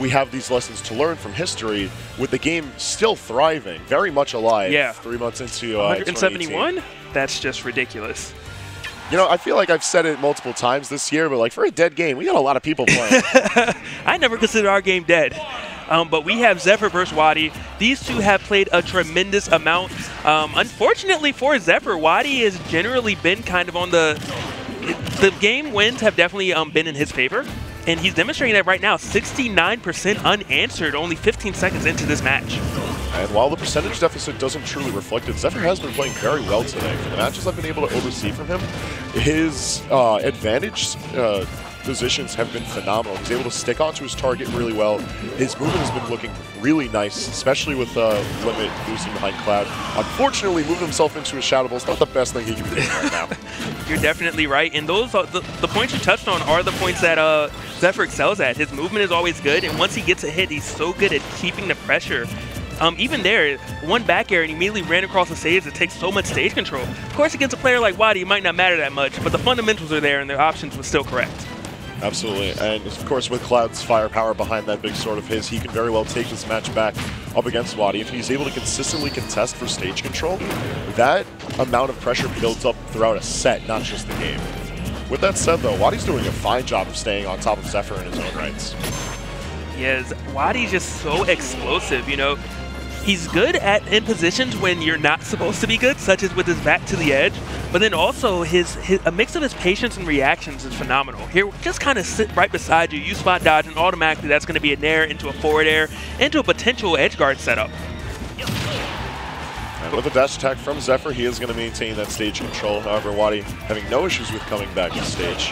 we have these lessons to learn from history with the game still thriving, very much alive. Yeah. 3 months into 171? That's just ridiculous. You know, I feel like I've said it multiple times this year, but like for a dead game, we got a lot of people playing. I never considered our game dead. But we have Zephyr versus Wadi. These two have played a tremendous amount. Unfortunately for Zephyr, Wadi has generally been kind of on the game wins have definitely been in his favor. And he's demonstrating that right now, 69% unanswered only 15 seconds into this match. And while the percentage deficit doesn't truly reflect it, Zephyr has been playing very well today. For the matches I've been able to oversee from him, his advantage positions have been phenomenal. He's able to stick onto his target really well. His movement has been looking really nice, especially with Limit boosting behind Cloud. Unfortunately, moving himself into his Shadow Ball is not the best thing he can do right now. You're definitely right. And those are the points you touched on are the points that Zephyr excels at. His movement is always good, and once he gets a hit, he's so good at keeping the pressure. Even there, one back air and immediately ran across the stage. It takes so much stage control. Of course, against a player like Wadi, it might not matter that much, but the fundamentals are there and the options were still correct. Absolutely, and of course with Cloud's firepower behind that big sword of his, he can very well take this match back up against Wadi. If he's able to consistently contest for stage control, that amount of pressure builds up throughout a set, not just the game. With that said though, Wadi's doing a fine job of staying on top of Zephyr in his own rights. Yes, Wadi's just so explosive, you know. He's good in positions when you're not supposed to be good, such as with his back to the edge. But then also, a mix of his patience and reactions is phenomenal. Here, just kind of sit right beside you, you spot dodge, and automatically that's going to be a nair into a forward air, into a potential edge guard setup. And with a dash attack from Zephyr, he is going to maintain that stage control. However, Wadi having no issues with coming back to stage.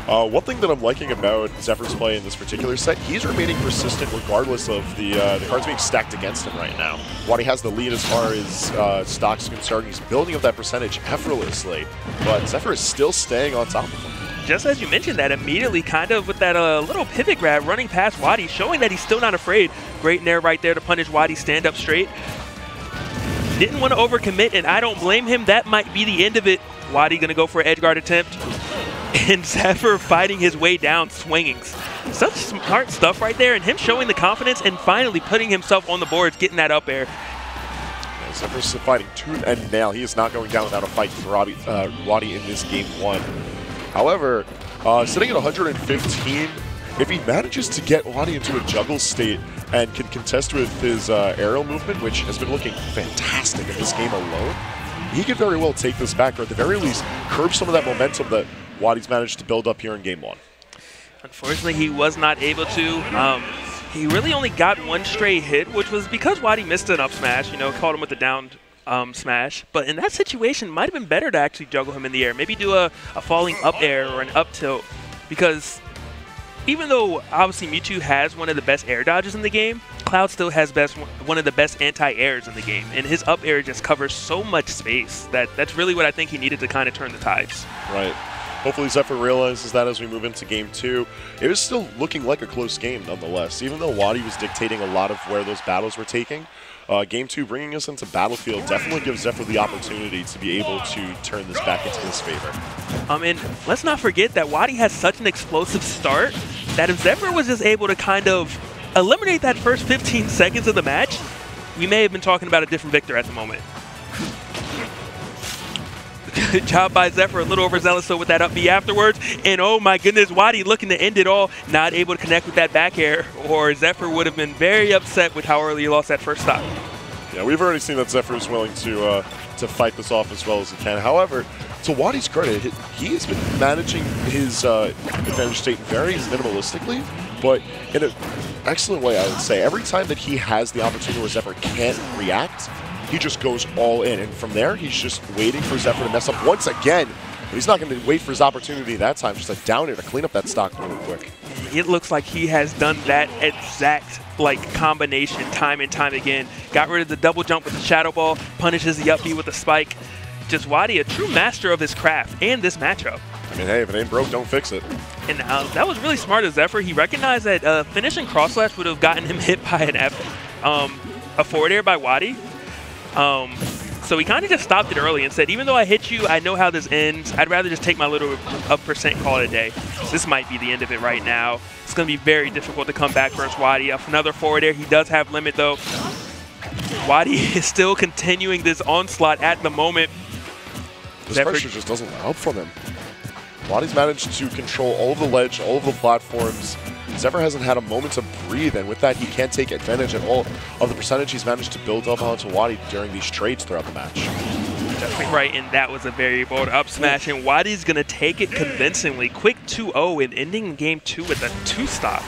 One thing that I'm liking about Zephyr's play in this particular set, he's remaining persistent regardless of the cards being stacked against him right now. Wadi has the lead as far as stock's concerned. He's building up that percentage effortlessly, but Zephyr is still staying on top of him. Just as you mentioned that, immediately kind of with that little pivot grab running past Wadi, showing that he's still not afraid. Great nair right there to punish Wadi stand up straight. Didn't want to overcommit, and I don't blame him. That might be the end of it. Wadi going to go for an edge guard attempt. And Zephyr fighting his way down, swinging. Such smart stuff right there, and him showing the confidence and finally putting himself on the boards, getting that up air. Yeah, Zephyr's fighting tooth and nail. He is not going down without a fight for Wadi in this game one. However, sitting at 115, if he manages to get Wadi into a juggle state and can contest with his aerial movement, which has been looking fantastic in this game alone, he could very well take this back, or at the very least, curb some of that momentum that Wadi's managed to build up here in game one. Unfortunately, he was not able to. He really only got one straight hit, which was because Wadi missed an up smash, you know, caught him with the down smash. But in that situation, it might have been better to actually juggle him in the air. Maybe do a falling up air or an up tilt, because even though obviously Mewtwo has one of the best air dodges in the game, Cloud still has one of the best anti-airs in the game, and his up air just covers so much space that's really what I think he needed to kind of turn the tides. Right. Hopefully Zephyr realizes that as we move into game two. It was still looking like a close game nonetheless. Even though Wadi was dictating a lot of where those battles were taking, game two bringing us into Battlefield definitely gives Zephyr the opportunity to be able to turn this back into his favor. And let's not forget that Wadi has such an explosive start that if Zephyr was just able to kind of eliminate that first 15 seconds of the match, we may have been talking about a different victor at the moment. Good job by Zephyr, a little overzealous so with that up B afterwards. And oh my goodness, Wadi looking to end it all, not able to connect with that back air, or Zephyr would have been very upset with how early he lost that first stock. Yeah, we've already seen that Zephyr is willing to fight this off as well as he can. However, to Wadi's credit, he has been managing his advantage state very minimalistically, but in an excellent way, I would say. Every time that he has the opportunity where Zephyr can't react, he just goes all in, and from there, he's just waiting for Zephyr to mess up once again. But he's not going to wait for his opportunity that time, just like down here to clean up that stock really quick. It looks like he has done that exact combination time and time again. Got rid of the double jump with the Shadow Ball, punishes the up B with the spike. Just Wadi, a true master of his craft and this matchup. I mean, hey, if it ain't broke, don't fix it. And that was really smart of Zephyr. He recognized that finishing cross slash would have gotten him hit by a forward air by Wadi. So So he kind of just stopped it early and said, even though I hit you, I know how this ends. I'd rather just take my little percent, call it a day. So this might be the end of it right now. It's going to be very difficult to come back versus Wadi. Another forward air. He does have limit, though. Wadi is still continuing this onslaught at the moment. This pressure just doesn't help from him. Wadi's managed to control all of the ledge, all of the platforms. Zephyr hasn't had a moment to breathe, and with that, he can't take advantage at all of the percentage he's managed to build up onto Wadi during these trades throughout the match. Definitely right, and that was a very bold up smash, and Wadi's going to take it convincingly. Quick 2-0 and ending game 2 with a 2-stop.